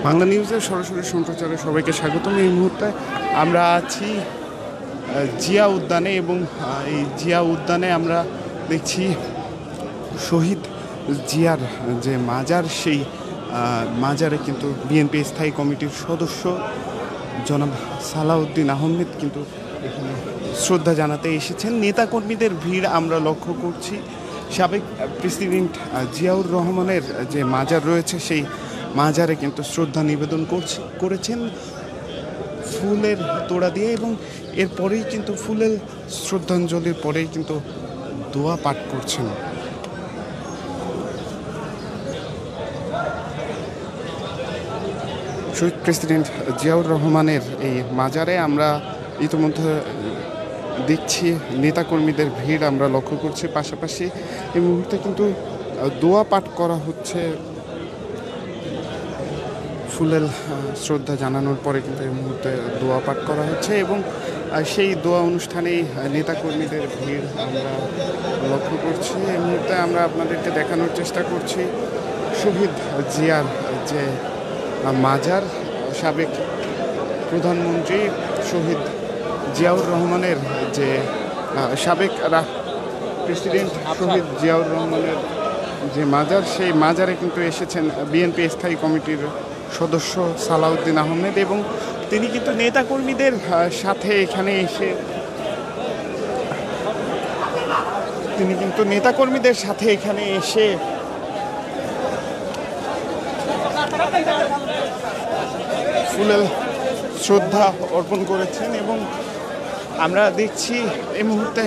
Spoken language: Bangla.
বাংলা নিউজের সরাসরি সম্প্রচারে সবাইকে স্বাগতম। এই মুহূর্তে আমরা আছি জিয়া উদ্যানে এবং এই জিয়া উদ্যানে আমরা দেখছি শহীদ জিয়ার যে মাজার, সেই মাজারে কিন্তু বিএনপি স্থায়ী কমিটির সদস্য জনাব সালাউদ্দিন আহমেদ কিন্তু এখানে শ্রদ্ধা জানাতে এসেছেন। নেতাকর্মীদের ভিড় আমরা লক্ষ্য করছি। সাবেক প্রেসিডেন্ট জিয়াউর রহমানের যে মাজার রয়েছে, সেই মাজারে কিন্তু শ্রদ্ধা নিবেদন করেছেন ফুলের তোড়া দিয়ে, এবং এরপরেই কিন্তু ফুলের শ্রদ্ধাঞ্জলির পরেই কিন্তু দোয়া পাঠ করছেন। শহীদ প্রেসিডেন্ট জিয়াউর রহমানের এই মাজারে আমরা ইতিমধ্যে দেখছি নেতাকর্মীদের ভিড় আমরা লক্ষ্য করছি। পাশাপাশি এই মুহূর্তে কিন্তু দোয়া পাঠ করা হচ্ছে। ফুলেল শ্রদ্ধা জানানোর পরে কিন্তু এই মুহূর্তে দোয়া পাঠ করা হচ্ছে, এবং সেই দোয়া অনুষ্ঠানেই নেতাকর্মীদের ভিড় আমরা লক্ষ্য করছি। এই মুহূর্তে আমরা আপনাদেরকে দেখানোর চেষ্টা করছি শহীদ জিয়ার যে মাজার, সাবেক প্রধানমন্ত্রী শহীদ জিয়াউর রহমানের যে সাবেক প্রেসিডেন্ট শহীদ জিয়াউর রহমানের যে মাজার, সেই মাজারে কিন্তু এসেছেন বিএনপি স্থায়ী কমিটির সদস্য সালাউদ্দিন আহমেদ, এবং তিনি কিন্তু নেতাকর্মীদের সাথে এখানে এসে ফুলেল শ্রদ্ধা অর্পণ করেছেন। এবং আমরা দেখছি এই মুহূর্তে